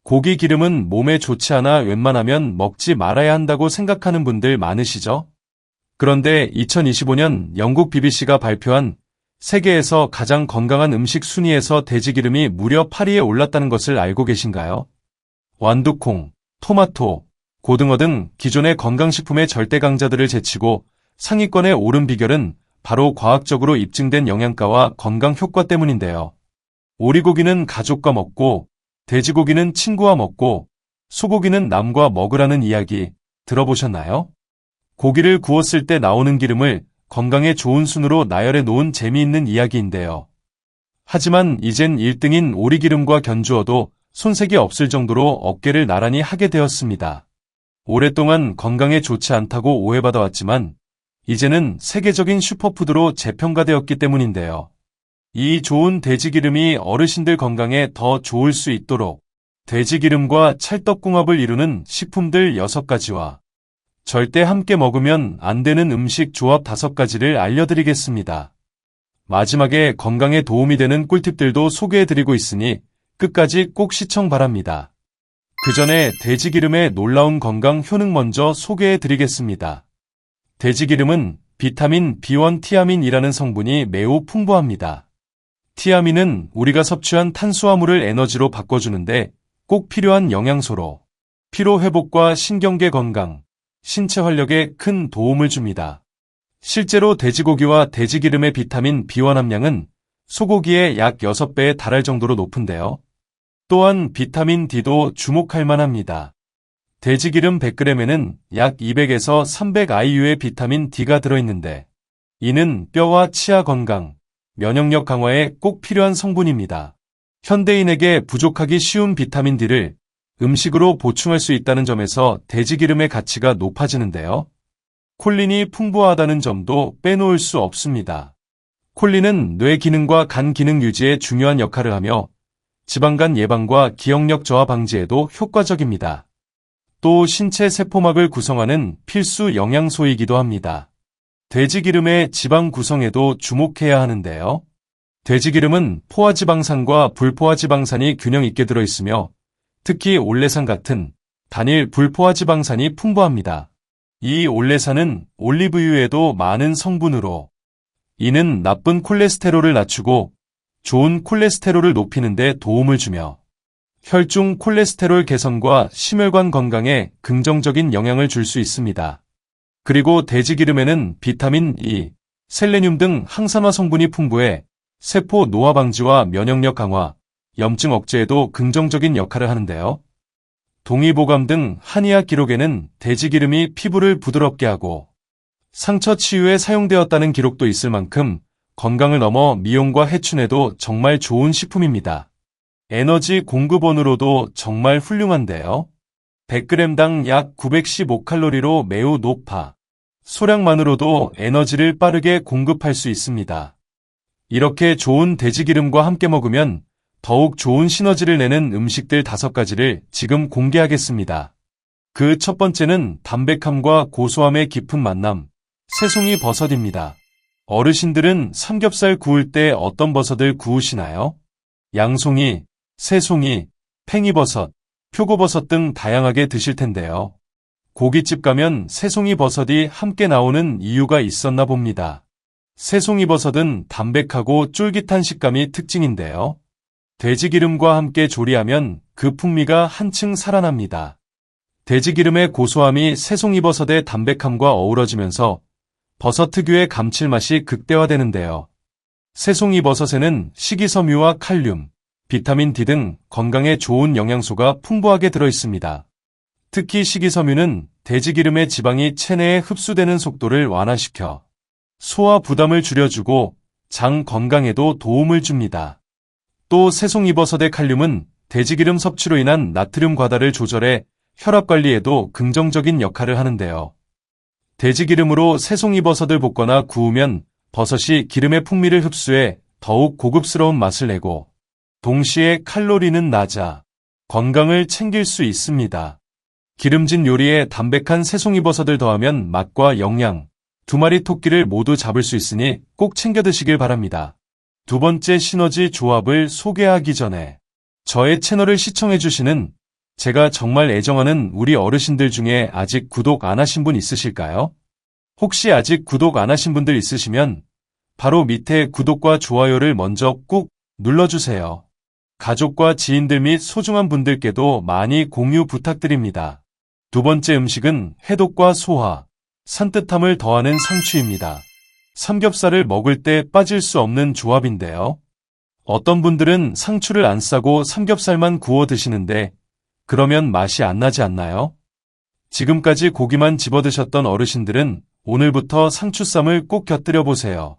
고기 기름은 몸에 좋지 않아 웬만하면 먹지 말아야 한다고 생각하는 분들 많으시죠? 그런데 2025년 영국 BBC가 발표한 세계에서 가장 건강한 음식 순위에서 돼지기름이 무려 8위에 올랐다는 것을 알고 계신가요? 완두콩, 토마토, 고등어 등 기존의 건강식품의 절대 강자들을 제치고 상위권에 오른 비결은 바로 과학적으로 입증된 영양가와 건강 효과 때문인데요. 오리고기는 가족과 먹고, 돼지고기는 친구와 먹고, 소고기는 남과 먹으라는 이야기 들어보셨나요? 고기를 구웠을 때 나오는 기름을 건강에 좋은 순으로 나열해 놓은 재미있는 이야기인데요. 하지만 이젠 1등인 오리기름과 견주어도 손색이 없을 정도로 어깨를 나란히 하게 되었습니다. 오랫동안 건강에 좋지 않다고 오해받아왔지만 이제는 세계적인 슈퍼푸드로 재평가되었기 때문인데요. 이 좋은 돼지기름이 어르신들 건강에 더 좋을 수 있도록 돼지기름과 찰떡궁합을 이루는 식품들 6가지와 절대 함께 먹으면 안 되는 음식 조합 5가지를 알려드리겠습니다. 마지막에 건강에 도움이 되는 꿀팁들도 소개해드리고 있으니 끝까지 꼭 시청 바랍니다. 그 전에 돼지기름의 놀라운 건강 효능 먼저 소개해드리겠습니다. 돼지기름은 비타민 B1 티아민이라는 성분이 매우 풍부합니다. 티아민은 우리가 섭취한 탄수화물을 에너지로 바꿔주는데 꼭 필요한 영양소로 피로 회복과 신경계 건강, 신체 활력에 큰 도움을 줍니다. 실제로 돼지고기와 돼지기름의 비타민 B1 함량은 소고기의 약 6배에 달할 정도로 높은데요. 또한 비타민 D도 주목할 만합니다. 돼지기름 100g에는 약 200에서 300 IU의 비타민 D가 들어있는데 이는 뼈와 치아 건강, 면역력 강화에 꼭 필요한 성분입니다. 현대인에게 부족하기 쉬운 비타민 D를 음식으로 보충할 수 있다는 점에서 돼지기름의 가치가 높아지는데요. 콜린이 풍부하다는 점도 빼놓을 수 없습니다. 콜린은 뇌 기능과 간 기능 유지에 중요한 역할을 하며 지방간 예방과 기억력 저하 방지에도 효과적입니다. 또 신체 세포막을 구성하는 필수 영양소이기도 합니다. 돼지기름의 지방 구성에도 주목해야 하는데요. 돼지기름은 포화지방산과 불포화지방산이 균형 있게 들어있으며 특히 올레산 같은 단일 불포화지방산이 풍부합니다. 이 올레산은 올리브유에도 많은 성분으로 이는 나쁜 콜레스테롤을 낮추고 좋은 콜레스테롤을 높이는 데 도움을 주며 혈중 콜레스테롤 개선과 심혈관 건강에 긍정적인 영향을 줄 수 있습니다. 그리고 돼지기름에는 비타민 E, 셀레늄 등 항산화 성분이 풍부해 세포 노화 방지와 면역력 강화, 염증 억제에도 긍정적인 역할을 하는데요. 동의보감 등 한의학 기록에는 돼지기름이 피부를 부드럽게 하고 상처 치유에 사용되었다는 기록도 있을 만큼 건강을 넘어 미용과 해춘에도 정말 좋은 식품입니다. 에너지 공급원으로도 정말 훌륭한데요. 100g당 약 915칼로리로 매우 높아 소량만으로도 에너지를 빠르게 공급할 수 있습니다. 이렇게 좋은 돼지기름과 함께 먹으면 더욱 좋은 시너지를 내는 음식들 5가지를 지금 공개하겠습니다. 그 첫 번째는 담백함과 고소함의 깊은 만남, 새송이 버섯입니다. 어르신들은 삼겹살 구울 때 어떤 버섯을 구우시나요? 양송이, 새송이, 팽이버섯, 표고버섯 등 다양하게 드실 텐데요. 고깃집 가면 새송이 버섯이 함께 나오는 이유가 있었나 봅니다. 새송이 버섯은 담백하고 쫄깃한 식감이 특징인데요. 돼지기름과 함께 조리하면 그 풍미가 한층 살아납니다. 돼지기름의 고소함이 새송이버섯의 담백함과 어우러지면서 버섯 특유의 감칠맛이 극대화되는데요. 새송이버섯에는 식이섬유와 칼륨, 비타민 D 등 건강에 좋은 영양소가 풍부하게 들어있습니다. 특히 식이섬유는 돼지기름의 지방이 체내에 흡수되는 속도를 완화시켜 소화 부담을 줄여주고 장 건강에도 도움을 줍니다. 또 새송이버섯의 칼륨은 돼지기름 섭취로 인한 나트륨 과다를 조절해 혈압 관리에도 긍정적인 역할을 하는데요. 돼지기름으로 새송이버섯을 볶거나 구우면 버섯이 기름의 풍미를 흡수해 더욱 고급스러운 맛을 내고 동시에 칼로리는 낮아 건강을 챙길 수 있습니다. 기름진 요리에 담백한 새송이버섯을 더하면 맛과 영양, 2마리 토끼를 모두 잡을 수 있으니 꼭 챙겨 드시길 바랍니다. 두 번째 시너지 조합을 소개하기 전에 저의 채널을 시청해주시는 제가 정말 애정하는 우리 어르신들 중에 아직 구독 안 하신 분 있으실까요? 혹시 아직 구독 안 하신 분들 있으시면 바로 밑에 구독과 좋아요를 먼저 꾹 눌러주세요. 가족과 지인들 및 소중한 분들께도 많이 공유 부탁드립니다. 두 번째 음식은 해독과 소화, 산뜻함을 더하는 상추입니다. 삼겹살을 먹을 때 빠질 수 없는 조합인데요. 어떤 분들은 상추를 안 싸고 삼겹살만 구워 드시는데 그러면 맛이 안 나지 않나요? 지금까지 고기만 집어 드셨던 어르신들은 오늘부터 상추쌈을 꼭 곁들여 보세요.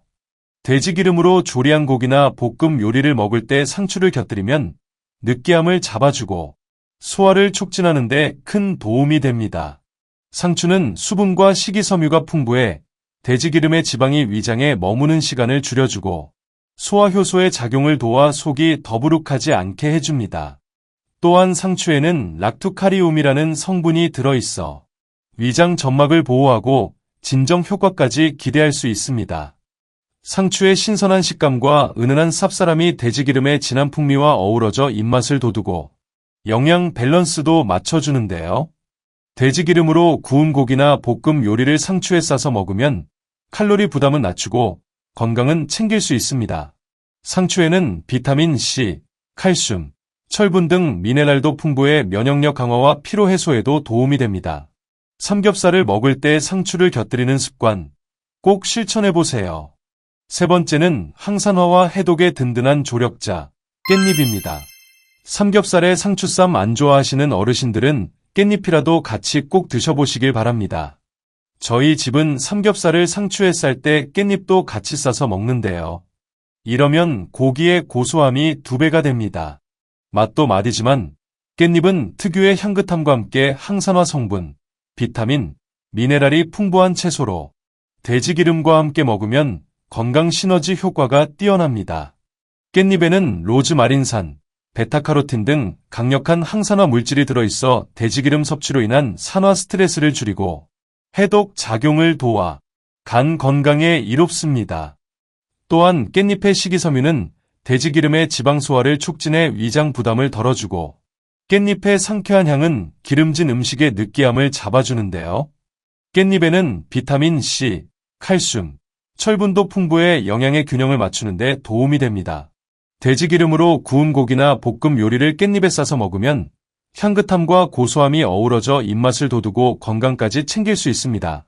돼지기름으로 조리한 고기나 볶음 요리를 먹을 때 상추를 곁들이면 느끼함을 잡아주고 소화를 촉진하는 데 큰 도움이 됩니다. 상추는 수분과 식이섬유가 풍부해 돼지기름의 지방이 위장에 머무는 시간을 줄여주고 소화효소의 작용을 도와 속이 더부룩하지 않게 해줍니다. 또한 상추에는 락투카리움이라는 성분이 들어있어 위장 점막을 보호하고 진정 효과까지 기대할 수 있습니다. 상추의 신선한 식감과 은은한 쌉싸람이 돼지기름의 진한 풍미와 어우러져 입맛을 돋우고 영양 밸런스도 맞춰주는데요. 돼지기름으로 구운 고기나 볶음 요리를 상추에 싸서 먹으면 칼로리 부담은 낮추고 건강은 챙길 수 있습니다. 상추에는 비타민 C, 칼슘, 철분 등 미네랄도 풍부해 면역력 강화와 피로 해소에도 도움이 됩니다. 삼겹살을 먹을 때 상추를 곁들이는 습관 꼭 실천해보세요. 세 번째는 항산화와 해독의 든든한 조력자, 깻잎입니다. 삼겹살에 상추쌈 안 좋아하시는 어르신들은 깻잎이라도 같이 꼭 드셔보시길 바랍니다. 저희 집은 삼겹살을 상추에 쌀 때 깻잎도 같이 싸서 먹는데요. 이러면 고기의 고소함이 2배가 됩니다. 맛도 맛이지만 깻잎은 특유의 향긋함과 함께 항산화 성분, 비타민, 미네랄이 풍부한 채소로 돼지기름과 함께 먹으면 건강 시너지 효과가 뛰어납니다. 깻잎에는 로즈마린산, 베타카로틴 등 강력한 항산화 물질이 들어있어 돼지기름 섭취로 인한 산화 스트레스를 줄이고 해독 작용을 도와 간 건강에 이롭습니다. 또한 깻잎의 식이섬유는 돼지기름의 지방 소화를 촉진해 위장 부담을 덜어주고 깻잎의 상쾌한 향은 기름진 음식의 느끼함을 잡아주는데요. 깻잎에는 비타민 C, 칼슘, 철분도 풍부해 영양의 균형을 맞추는 데 도움이 됩니다. 돼지기름으로 구운 고기나 볶음 요리를 깻잎에 싸서 먹으면 향긋함과 고소함이 어우러져 입맛을 돋우고 건강까지 챙길 수 있습니다.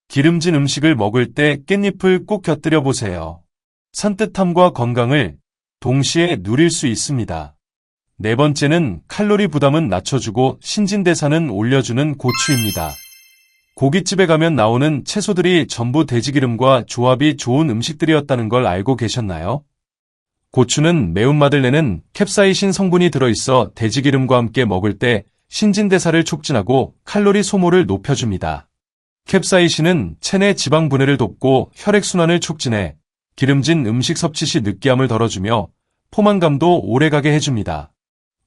기름진 음식을 먹을 때 깻잎을 꼭 곁들여 보세요. 산뜻함과 건강을 동시에 누릴 수 있습니다. 네 번째는 칼로리 부담은 낮춰주고 신진대사는 올려주는 고추입니다. 고깃집에 가면 나오는 채소들이 전부 돼지기름과 조합이 좋은 음식들이었다는 걸 알고 계셨나요? 고추는 매운맛을 내는 캡사이신 성분이 들어있어 돼지기름과 함께 먹을 때 신진대사를 촉진하고 칼로리 소모를 높여줍니다. 캡사이신은 체내 지방 분해를 돕고 혈액순환을 촉진해 기름진 음식 섭취 시 느끼함을 덜어주며 포만감도 오래가게 해줍니다.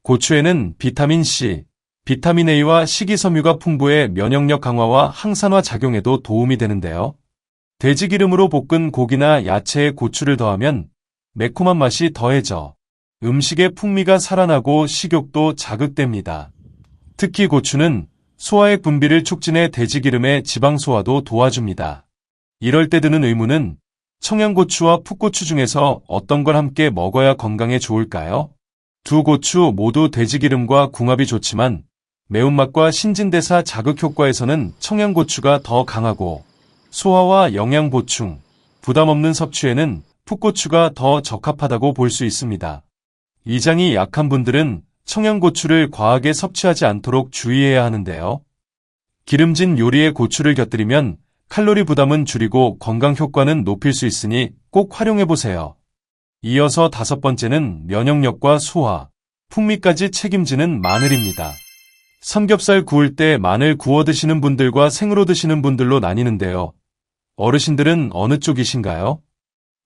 고추에는 비타민 C, 비타민 A와 식이섬유가 풍부해 면역력 강화와 항산화 작용에도 도움이 되는데요. 돼지기름으로 볶은 고기나 야채에 고추를 더하면 매콤한 맛이 더해져 음식의 풍미가 살아나고 식욕도 자극됩니다. 특히 고추는 소화액 분비를 촉진해 돼지기름의 지방 소화도 도와줍니다. 이럴 때 드는 의문은 청양고추와 풋고추 중에서 어떤 걸 함께 먹어야 건강에 좋을까요? 두 고추 모두 돼지기름과 궁합이 좋지만 매운맛과 신진대사 자극 효과에서는 청양고추가 더 강하고 소화와 영양 보충, 부담 없는 섭취에는 풋고추가 더 적합하다고 볼 수 있습니다. 위장이 약한 분들은 청양고추를 과하게 섭취하지 않도록 주의해야 하는데요. 기름진 요리에 고추를 곁들이면 칼로리 부담은 줄이고 건강 효과는 높일 수 있으니 꼭 활용해보세요. 이어서 다섯 번째는 면역력과 소화, 풍미까지 책임지는 마늘입니다. 삼겹살 구울 때 마늘 구워 드시는 분들과 생으로 드시는 분들로 나뉘는데요. 어르신들은 어느 쪽이신가요?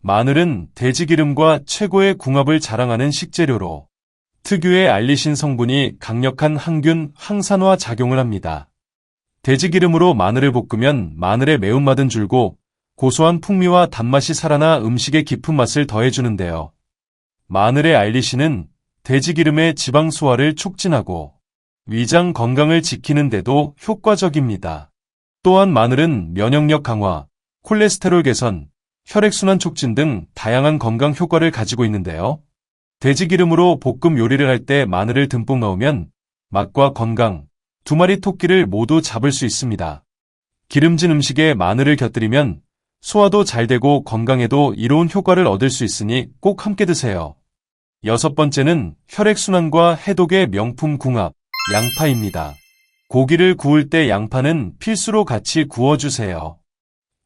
마늘은 돼지기름과 최고의 궁합을 자랑하는 식재료로 특유의 알리신 성분이 강력한 항균, 항산화 작용을 합니다. 돼지기름으로 마늘을 볶으면 마늘의 매운맛은 줄고 고소한 풍미와 단맛이 살아나 음식의 깊은 맛을 더해주는데요. 마늘의 알리신은 돼지기름의 지방 소화를 촉진하고 위장 건강을 지키는 데도 효과적입니다. 또한 마늘은 면역력 강화, 콜레스테롤 개선, 혈액순환 촉진 등 다양한 건강 효과를 가지고 있는데요. 돼지기름으로 볶음 요리를 할 때 마늘을 듬뿍 넣으면 맛과 건강, 두 마리 토끼를 모두 잡을 수 있습니다. 기름진 음식에 마늘을 곁들이면 소화도 잘 되고 건강에도 이로운 효과를 얻을 수 있으니 꼭 함께 드세요. 여섯 번째는 혈액순환과 해독의 명품 궁합, 양파입니다. 고기를 구울 때 양파는 필수로 같이 구워주세요.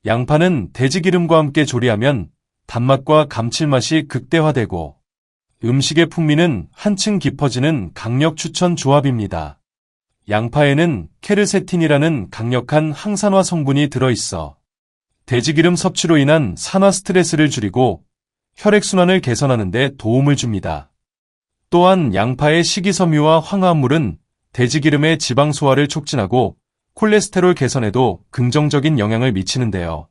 양파는 돼지기름과 함께 조리하면 단맛과 감칠맛이 극대화되고 음식의 풍미는 한층 깊어지는 강력 추천 조합입니다. 양파에는 케르세틴이라는 강력한 항산화 성분이 들어있어 돼지기름 섭취로 인한 산화 스트레스를 줄이고 혈액순환을 개선하는 데 도움을 줍니다. 또한 양파의 식이섬유와 황화합물은 돼지기름의 지방 소화를 촉진하고 콜레스테롤 개선에도 긍정적인 영향을 미치는데요.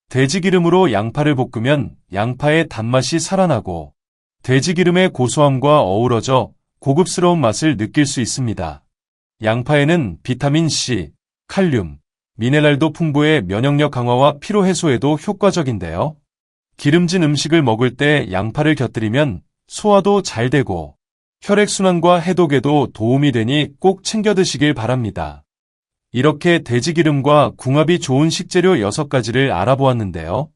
돼지기름으로 양파를 볶으면 양파의 단맛이 살아나고 돼지기름의 고소함과 어우러져 고급스러운 맛을 느낄 수 있습니다. 양파에는 비타민 C, 칼륨, 미네랄도 풍부해 면역력 강화와 피로 해소에도 효과적인데요. 기름진 음식을 먹을 때 양파를 곁들이면 소화도 잘 되고 혈액순환과 해독에도 도움이 되니 꼭 챙겨 드시길 바랍니다. 이렇게 돼지기름과 궁합이 좋은 식재료 6가지를 알아보았는데요.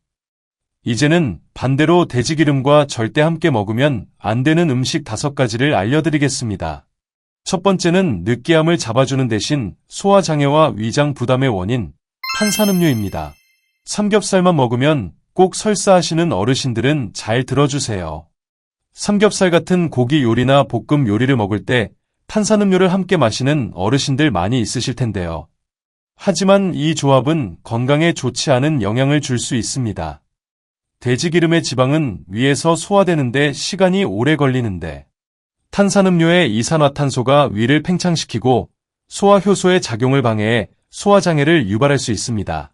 이제는 반대로 돼지기름과 절대 함께 먹으면 안 되는 음식 5가지를 알려드리겠습니다. 첫 번째는 느끼함을 잡아주는 대신 소화장애와 위장 부담의 원인, 탄산음료입니다. 삼겹살만 먹으면 꼭 설사하시는 어르신들은 잘 들어주세요. 삼겹살 같은 고기 요리나 볶음 요리를 먹을 때 탄산음료를 함께 마시는 어르신들 많이 있으실 텐데요. 하지만 이 조합은 건강에 좋지 않은 영향을 줄 수 있습니다. 돼지기름의 지방은 위에서 소화되는데 시간이 오래 걸리는데 탄산음료의 이산화탄소가 위를 팽창시키고 소화효소의 작용을 방해해 소화장애를 유발할 수 있습니다.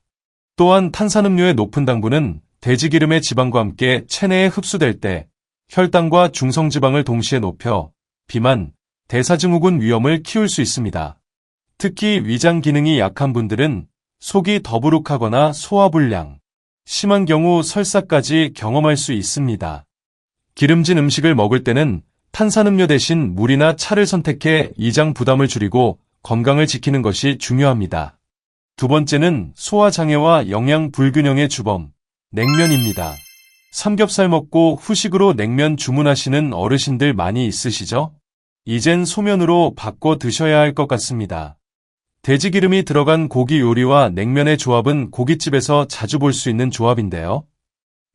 또한 탄산음료의 높은 당분은 돼지기름의 지방과 함께 체내에 흡수될 때 혈당과 중성지방을 동시에 높여 비만, 대사증후군 위험을 키울 수 있습니다. 특히 위장 기능이 약한 분들은 속이 더부룩하거나 소화불량, 심한 경우 설사까지 경험할 수 있습니다. 기름진 음식을 먹을 때는 탄산음료 대신 물이나 차를 선택해 위장 부담을 줄이고 건강을 지키는 것이 중요합니다. 두 번째는 소화장애와 영양 불균형의 주범, 냉면입니다. 삼겹살 먹고 후식으로 냉면 주문하시는 어르신들 많이 있으시죠? 이젠 소면으로 바꿔 드셔야 할 것 같습니다. 돼지기름이 들어간 고기 요리와 냉면의 조합은 고깃집에서 자주 볼 수 있는 조합인데요.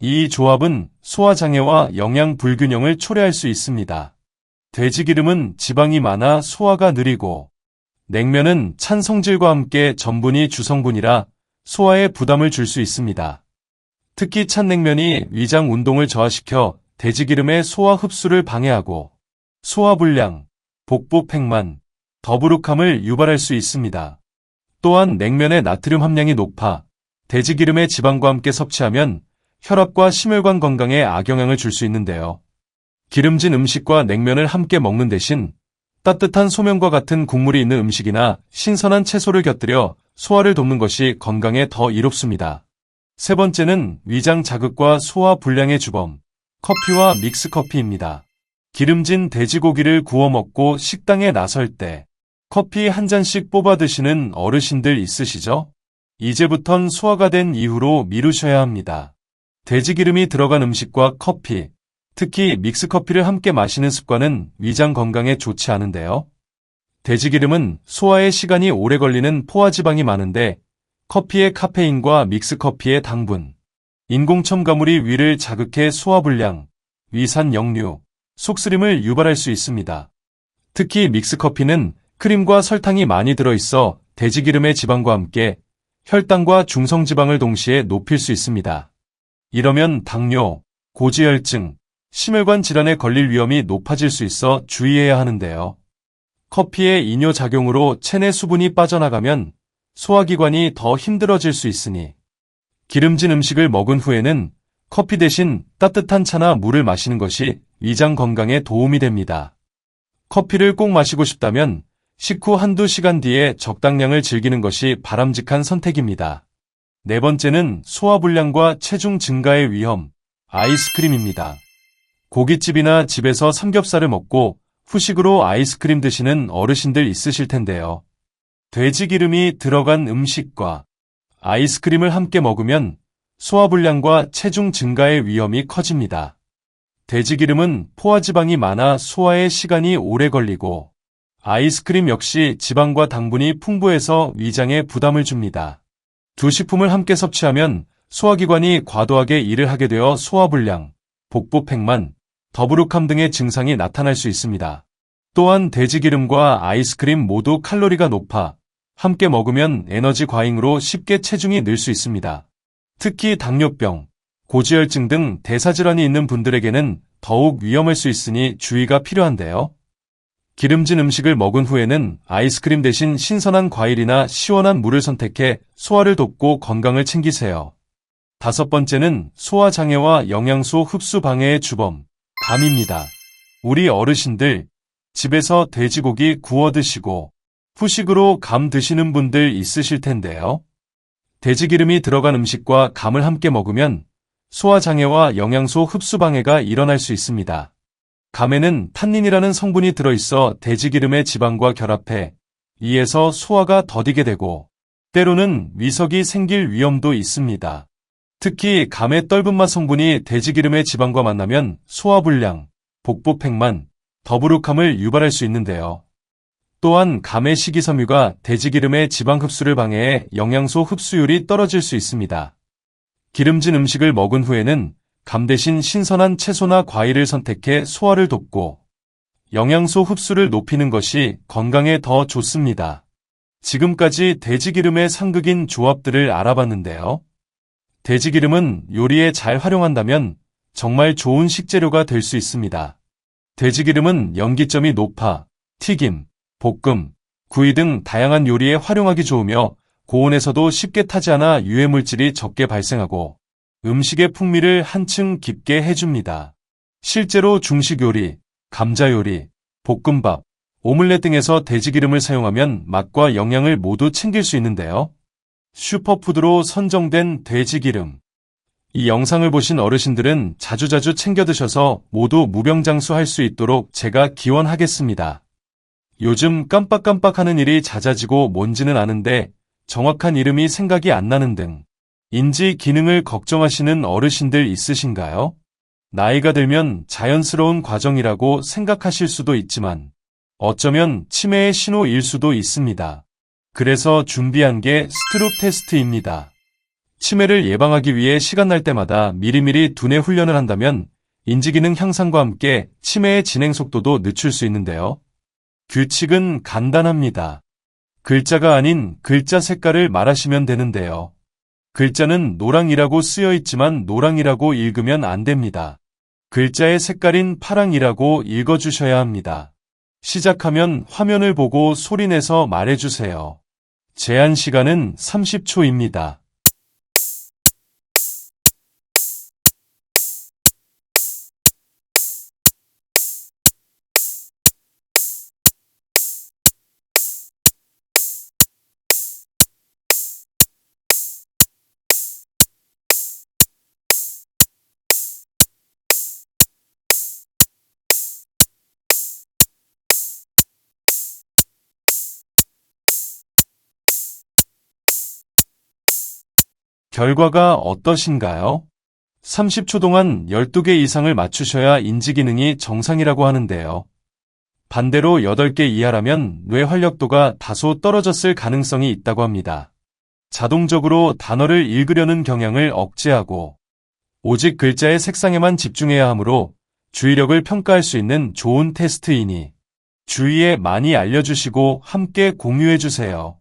이 조합은 소화장애와 영양 불균형을 초래할 수 있습니다. 돼지기름은 지방이 많아 소화가 느리고 냉면은 찬 성질과 함께 전분이 주성분이라 소화에 부담을 줄 수 있습니다. 특히 찬 냉면이 위장 운동을 저하시켜 돼지기름의 소화 흡수를 방해하고 소화불량, 복부 팽만, 더부룩함을 유발할 수 있습니다. 또한 냉면의 나트륨 함량이 높아 돼지기름의 지방과 함께 섭취하면 혈압과 심혈관 건강에 악영향을 줄 수 있는데요. 기름진 음식과 냉면을 함께 먹는 대신 따뜻한 소면과 같은 국물이 있는 음식이나 신선한 채소를 곁들여 소화를 돕는 것이 건강에 더 이롭습니다. 세 번째는 위장 자극과 소화 불량의 주범, 커피와 믹스커피입니다. 기름진 돼지고기를 구워 먹고 식당에 나설 때 커피 한 잔씩 뽑아 드시는 어르신들 있으시죠? 이제부턴 소화가 된 이후로 미루셔야 합니다. 돼지기름이 들어간 음식과 커피, 특히 믹스커피를 함께 마시는 습관은 위장 건강에 좋지 않은데요. 돼지기름은 소화에 시간이 오래 걸리는 포화지방이 많은데 커피의 카페인과 믹스커피의 당분, 인공첨가물이 위를 자극해 소화불량, 위산 역류, 속쓰림을 유발할 수 있습니다. 특히 믹스커피는 크림과 설탕이 많이 들어있어 돼지기름의 지방과 함께 혈당과 중성지방을 동시에 높일 수 있습니다. 이러면 당뇨, 고지혈증, 심혈관 질환에 걸릴 위험이 높아질 수 있어 주의해야 하는데요. 커피의 이뇨작용으로 체내 수분이 빠져나가면 소화기관이 더 힘들어질 수 있으니 기름진 음식을 먹은 후에는 커피 대신 따뜻한 차나 물을 마시는 것이 위장 건강에 도움이 됩니다. 커피를 꼭 마시고 싶다면 식후 한두 시간 뒤에 적당량을 즐기는 것이 바람직한 선택입니다. 네 번째는 소화불량과 체중 증가의 위험, 아이스크림입니다. 고깃집이나 집에서 삼겹살을 먹고 후식으로 아이스크림 드시는 어르신들 있으실 텐데요. 돼지 기름이 들어간 음식과 아이스크림을 함께 먹으면 소화불량과 체중 증가의 위험이 커집니다. 돼지 기름은 포화지방이 많아 소화에 시간이 오래 걸리고 아이스크림 역시 지방과 당분이 풍부해서 위장에 부담을 줍니다. 두 식품을 함께 섭취하면 소화기관이 과도하게 일을 하게 되어 소화불량, 복부팽만, 더부룩함 등의 증상이 나타날 수 있습니다. 또한 돼지기름과 아이스크림 모두 칼로리가 높아 함께 먹으면 에너지 과잉으로 쉽게 체중이 늘 수 있습니다. 특히 당뇨병, 고지혈증 등 대사질환이 있는 분들에게는 더욱 위험할 수 있으니 주의가 필요한데요. 기름진 음식을 먹은 후에는 아이스크림 대신 신선한 과일이나 시원한 물을 선택해 소화를 돕고 건강을 챙기세요. 다섯 번째는 소화장애와 영양소 흡수 방해의 주범, 감입니다. 우리 어르신들, 집에서 돼지고기 구워 드시고 후식으로 감 드시는 분들 있으실 텐데요. 돼지기름이 들어간 음식과 감을 함께 먹으면 소화장애와 영양소 흡수 방해가 일어날 수 있습니다. 감에는 탄닌이라는 성분이 들어있어 돼지기름의 지방과 결합해 이에서 소화가 더디게 되고 때로는 위석이 생길 위험도 있습니다. 특히 감의 떫은맛 성분이 돼지기름의 지방과 만나면 소화불량, 복부팽만, 더부룩함을 유발할 수 있는데요. 또한 감의 식이섬유가 돼지기름의 지방 흡수를 방해해 영양소 흡수율이 떨어질 수 있습니다. 기름진 음식을 먹은 후에는 감 대신 신선한 채소나 과일을 선택해 소화를 돕고 영양소 흡수를 높이는 것이 건강에 더 좋습니다. 지금까지 돼지기름의 상극인 조합들을 알아봤는데요. 돼지기름은 요리에 잘 활용한다면 정말 좋은 식재료가 될 수 있습니다. 돼지기름은 염기점이 높아 튀김, 볶음, 구이 등 다양한 요리에 활용하기 좋으며 고온에서도 쉽게 타지 않아 유해물질이 적게 발생하고 음식의 풍미를 한층 깊게 해줍니다. 실제로 중식 요리, 감자 요리, 볶음밥, 오믈렛 등에서 돼지기름을 사용하면 맛과 영양을 모두 챙길 수 있는데요. 슈퍼푸드로 선정된 돼지기름. 이 영상을 보신 어르신들은 자주자주 챙겨 드셔서 모두 무병장수할 수 있도록 제가 기원하겠습니다. 요즘 깜빡깜빡하는 일이 잦아지고 뭔지는 아는데 정확한 이름이 생각이 안 나는 등 인지 기능을 걱정하시는 어르신들 있으신가요? 나이가 들면 자연스러운 과정이라고 생각하실 수도 있지만 어쩌면 치매의 신호일 수도 있습니다. 그래서 준비한 게 스트록 테스트입니다. 치매를 예방하기 위해 시간 날 때마다 미리미리 두뇌 훈련을 한다면 인지기능 향상과 함께 치매의 진행 속도도 늦출 수 있는데요. 규칙은 간단합니다. 글자가 아닌 글자 색깔을 말하시면 되는데요. 글자는 노랑이라고 쓰여 있지만 노랑이라고 읽으면 안 됩니다. 글자의 색깔인 파랑이라고 읽어주셔야 합니다. 시작하면 화면을 보고 소리내서 말해주세요. 제한 시간은 30초입니다. 결과가 어떠신가요? 30초 동안 12개 이상을 맞추셔야 인지기능이 정상이라고 하는데요. 반대로 8개 이하라면 뇌 활력도가 다소 떨어졌을 가능성이 있다고 합니다. 자동적으로 단어를 읽으려는 경향을 억제하고 오직 글자의 색상에만 집중해야 하므로 주의력을 평가할 수 있는 좋은 테스트이니 주위에 많이 알려주시고 함께 공유해주세요.